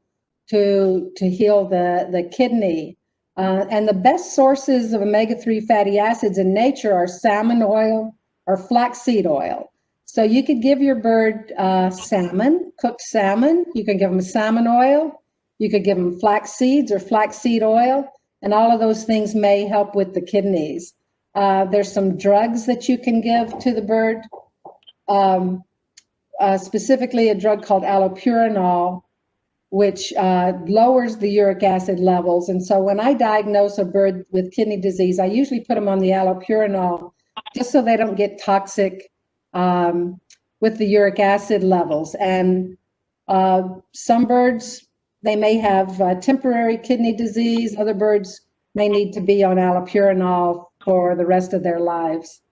to heal the kidney. And the best sources of omega-3 fatty acids in nature are salmon oil or flaxseed oil. So you could give your bird salmon, cooked salmon. You can give them salmon oil. You could give them flax seeds or flaxseed oil, and all of those things may help with the kidneys. There's some drugs that you can give to the bird specifically a drug called allopurinol, which lowers the uric acid levels. And so when I diagnose a bird with kidney disease, I usually put them on the allopurinol just so they don't get toxic with the uric acid levels. And some birds, they may have temporary kidney disease. Other birds may need to be on allopurinol for the rest of their lives.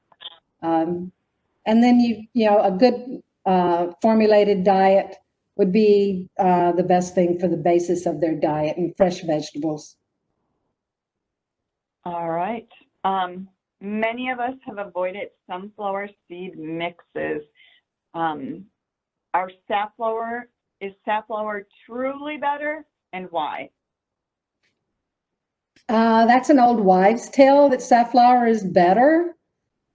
And then you know, a good formulated diet would be the best thing for the basis of their diet, and fresh vegetables. All right. Many of us have avoided sunflower seed mixes. Is safflower truly better, and why? That's an old wives' tale that safflower is better.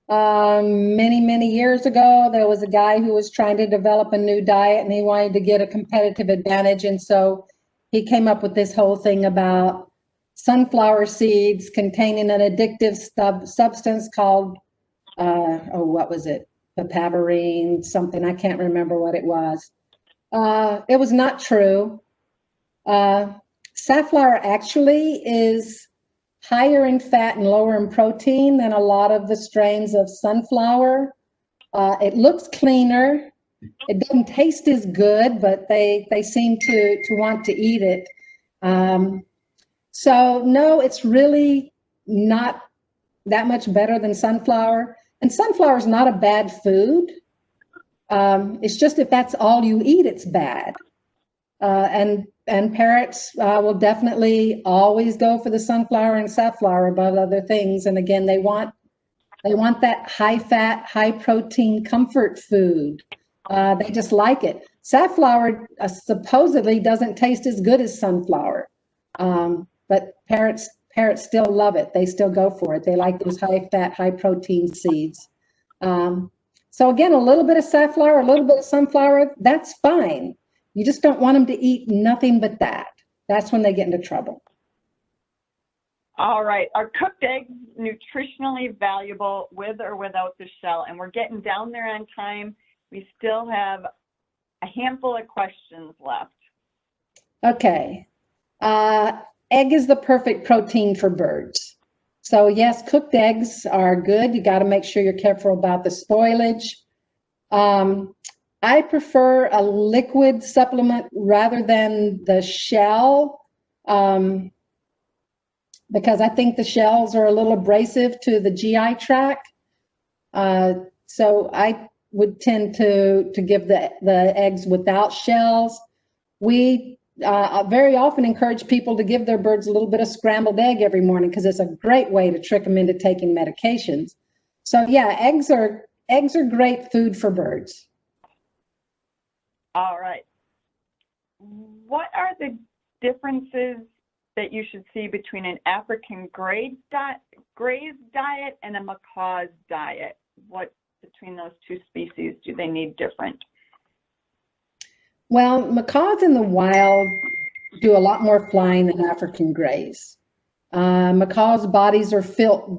Many years ago, there was a guy who was trying to develop a new diet, and he wanted to get a competitive advantage. And so he came up with this whole thing about sunflower seeds containing an addictive substance called, what was it? Papaverine, something. I can't remember what it was. It was not true. Safflower actually is higher in fat and lower in protein than a lot of the strains of sunflower. It looks cleaner. It doesn't taste as good, but they seem to want to eat it. So no, it's really not that much better than sunflower. And sunflower is not a bad food. It's just if that's all you eat, it's bad. And parrots will definitely always go for the sunflower and safflower above other things. And again, they want that high fat, high protein comfort food. They just like it. Safflower supposedly doesn't taste as good as sunflower, but parrots still love it. They still go for it. They like those high fat, high protein seeds. So again, a little bit of safflower, a little bit of sunflower, that's fine. You just don't want them to eat nothing but that. That's when they get into trouble. All right. Are cooked eggs nutritionally valuable with or without the shell? And we're getting down there on time. We still have a handful of questions left. Okay. Egg is the perfect protein for birds. So yes, cooked eggs are good. You got to make sure you're careful about the spoilage. I prefer a liquid supplement rather than the shell, because I think the shells are a little abrasive to the GI tract. So I would tend to give the eggs without shells. We very often encourage people to give their birds a little bit of scrambled egg every morning because it's a great way to trick them into taking medications. So yeah, eggs are great food for birds. All right. What are the differences that you should see between an African gray's diet and a macaw's diet? What between those two species do they need different? Well, macaws in the wild do a lot more flying than African grays. Macaws' bodies are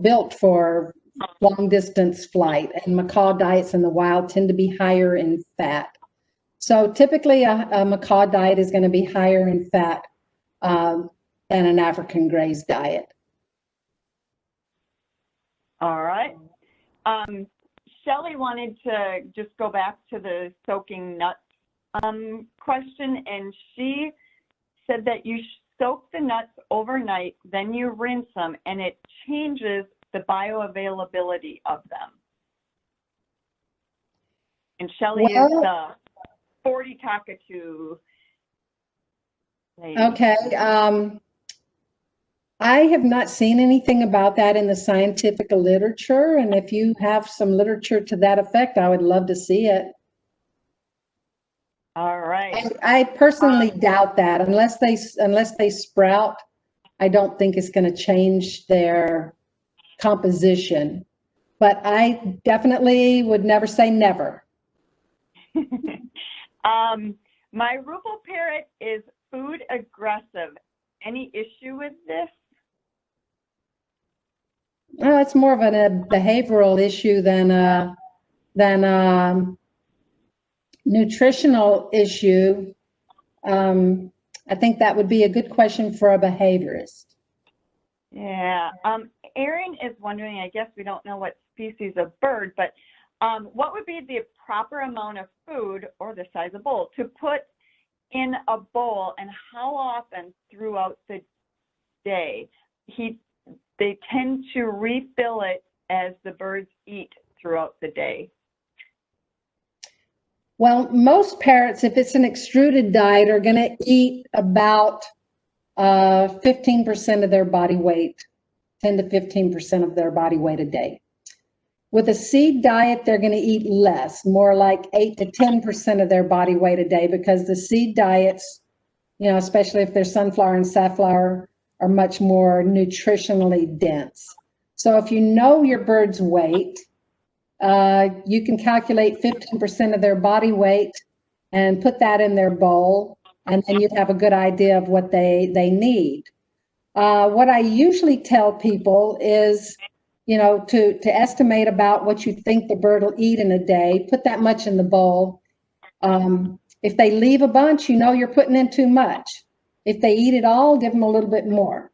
built for long distance flight, and macaw diets in the wild tend to be higher in fat. So typically a macaw diet is going to be higher in fat than an African gray's diet. All right. Shelley wanted to just go back to the soaking nuts question, and she said that you soak the nuts overnight, then you rinse them, and it changes the bioavailability of them. And Shelley is the 40 cockatoo lady. Okay. I have not seen anything about that in the scientific literature, and if you have some literature to that effect, I would love to see it. All right. I personally doubt that unless they sprout. I don't think it's going to change their composition, but I definitely would never say never. My Rupal parrot is food aggressive. Any issue with this? It's more of a behavioral issue than nutritional issue, I think that would be a good question for a behaviorist. Yeah. Erin is wondering, I guess we don't know what species of bird, but what would be the proper amount of food or the size of bowl to put in a bowl, and how often throughout the day? They tend to refill it as the birds eat throughout the day. Well, most parrots, if it's an extruded diet, are going to eat about 15% of their body weight, 10 to 15% of their body weight a day. With a seed diet, they're going to eat less, more like 8 to 10% of their body weight a day, because the seed diets, especially if they're sunflower and safflower, are much more nutritionally dense. So if you know your bird's weight, you can calculate 15% of their body weight and put that in their bowl, and then you'd have a good idea of what they need. What I usually tell people is, to estimate about what you think the bird will eat in a day, put that much in the bowl. If they leave a bunch, you're putting in too much. If they eat it all, give them a little bit more.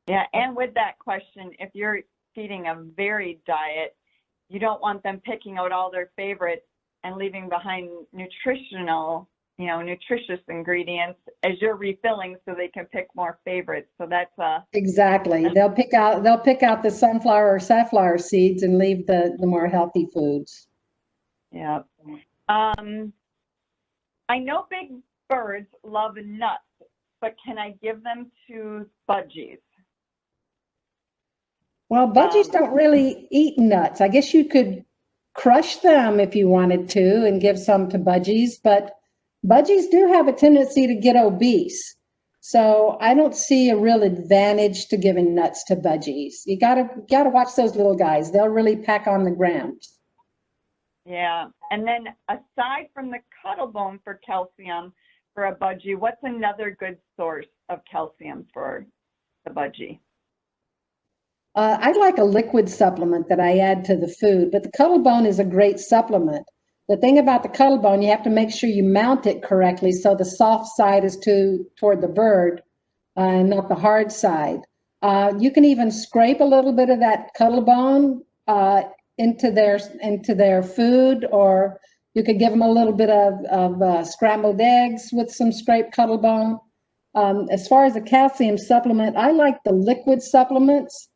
Yeah, and with that question, if you're feeding a varied diet, you don't want them picking out all their favorites and leaving behind nutritious ingredients as you're refilling, so they can pick more favorites. So that's exactly. They'll pick out the sunflower or safflower seeds and leave the more healthy foods. Yeah. I know big birds love nuts, but can I give them to budgies? Well, budgies don't really eat nuts. I guess you could crush them if you wanted to and give some to budgies, but budgies do have a tendency to get obese. So I don't see a real advantage to giving nuts to budgies. You gotta watch those little guys. They'll really pack on the grams. Yeah. And then aside from the cuttle bone for calcium for a budgie, what's another good source of calcium for the budgie? I like a liquid supplement that I add to the food, but the cuttle bone is a great supplement. The thing about the cuttle bone, you have to make sure you mount it correctly so the soft side is toward the bird and not the hard side. You can even scrape a little bit of that cuttle bone into their food, or you could give them a little bit of scrambled eggs with some scraped cuttle bone. As far as a calcium supplement, I like the liquid supplements.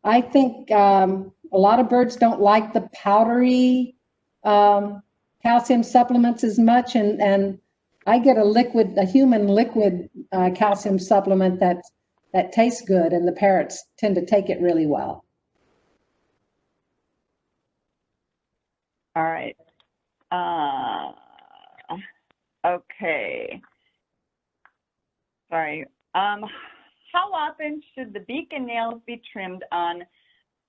I think a lot of birds don't like the powdery calcium supplements as much, and I get a human liquid calcium supplement that tastes good, and the parrots tend to take it really well. All right. Okay. Sorry. How often should the beak and nails be trimmed on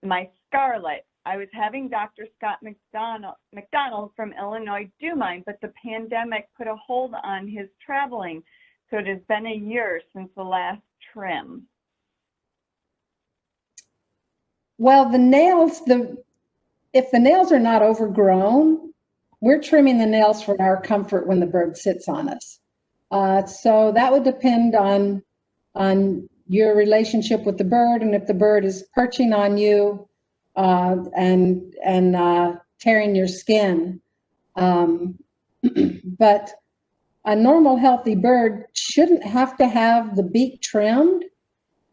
my scarlet? I was having Dr. Scott McDonald from Illinois do mine, but the pandemic put a hold on his traveling, so it has been a year since the last trim. Well, if the nails are not overgrown, we're trimming the nails for our comfort when the bird sits on us. So that would depend on your relationship with the bird, and if the bird is perching on you and tearing your skin. But a normal healthy bird shouldn't have to have the beak trimmed.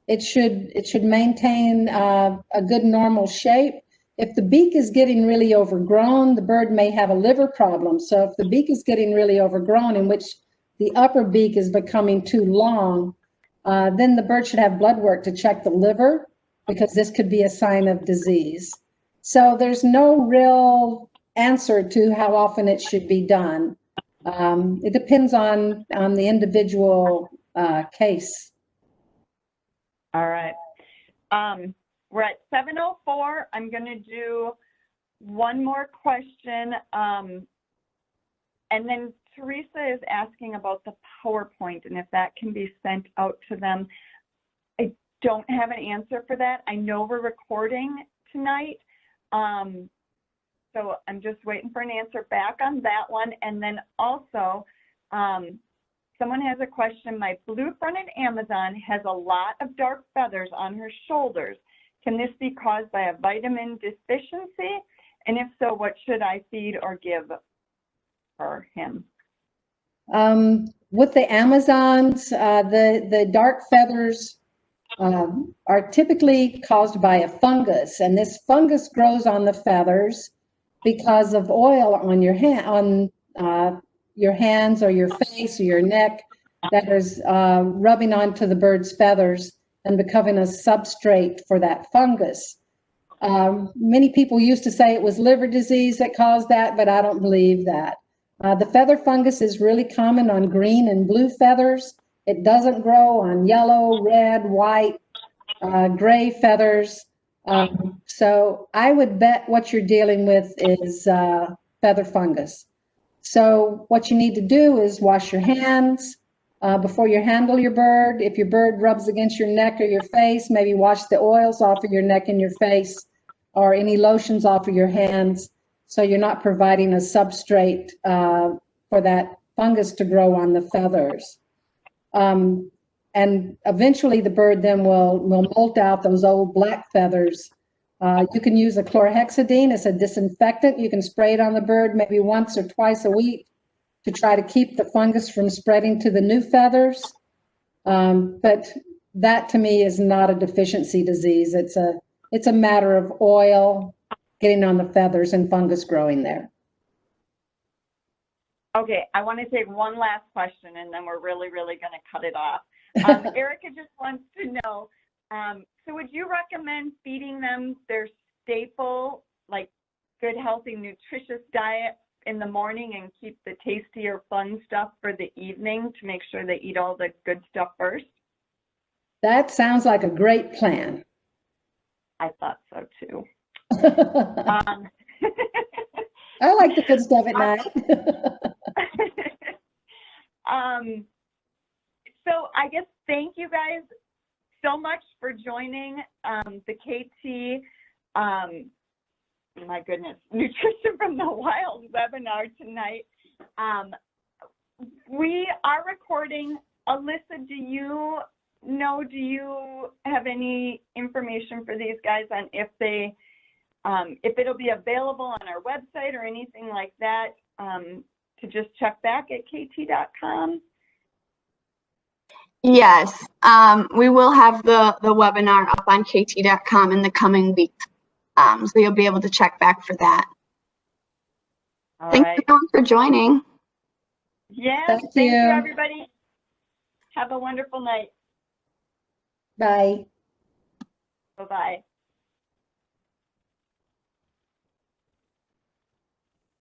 It should maintain a good normal shape. If the beak is getting really overgrown, the bird may have a liver problem. So if the beak is getting really overgrown, in which the upper beak is becoming too long, then the bird should have blood work to check the liver, because this could be a sign of disease. So there's no real answer to how often it should be done. It depends on the individual case. All right. We're at 7:04. I'm going to do one more question. And then Teresa is asking about the PowerPoint and if that can be sent out to them. I don't have an answer for that. I know we're recording tonight. So I'm just waiting for an answer back on that one. And then also, someone has a question. My blue-fronted Amazon has a lot of dark feathers on her shoulders. Can this be caused by a vitamin deficiency? And if so, what should I feed or give him? With the Amazons, the dark feathers are typically caused by a fungus, and this fungus grows on the feathers because of oil on your your hands or your face or your neck that is rubbing onto the bird's feathers and becoming a substrate for that fungus. Many people used to say it was liver disease that caused that, but I don't believe that. The feather fungus is really common on green and blue feathers. It doesn't grow on yellow, red, white, gray feathers. So I would bet what you're dealing with is feather fungus. So what you need to do is wash your hands before you handle your bird. If your bird rubs against your neck or your face, maybe wash the oils off of your neck and your face, or any lotions off of your hands, so you're not providing a substrate for that fungus to grow on the feathers. And eventually the bird then will molt out those old black feathers. You can use a chlorhexidine as a disinfectant. You can spray it on the bird maybe once or twice a week to try to keep the fungus from spreading to the new feathers. But that to me is not a deficiency disease. It's a matter of oil getting on the feathers and fungus growing there. Okay, I want to take one last question, and then we're really going to cut it off. Erica just wants to know, so would you recommend feeding them their staple, like good, healthy, nutritious diet in the morning and keep the tastier, fun stuff for the evening to make sure they eat all the good stuff first? That sounds like a great plan. I thought so too. I like the good stuff at night. So I guess thank you guys so much for joining the Kaytee, my goodness, Nutrition from the Wild webinar tonight. We are recording. Alyssa, do you have any information for these guys on if it'll be available on our website or anything like that, to just check back at kaytee.com? Yes, we will have the webinar up on kaytee.com in the coming weeks, so you'll be able to check back for that. All Thanks right. everyone for joining. Yes, Thank thank you. you, everybody. Have a wonderful night. Bye. Bye-bye.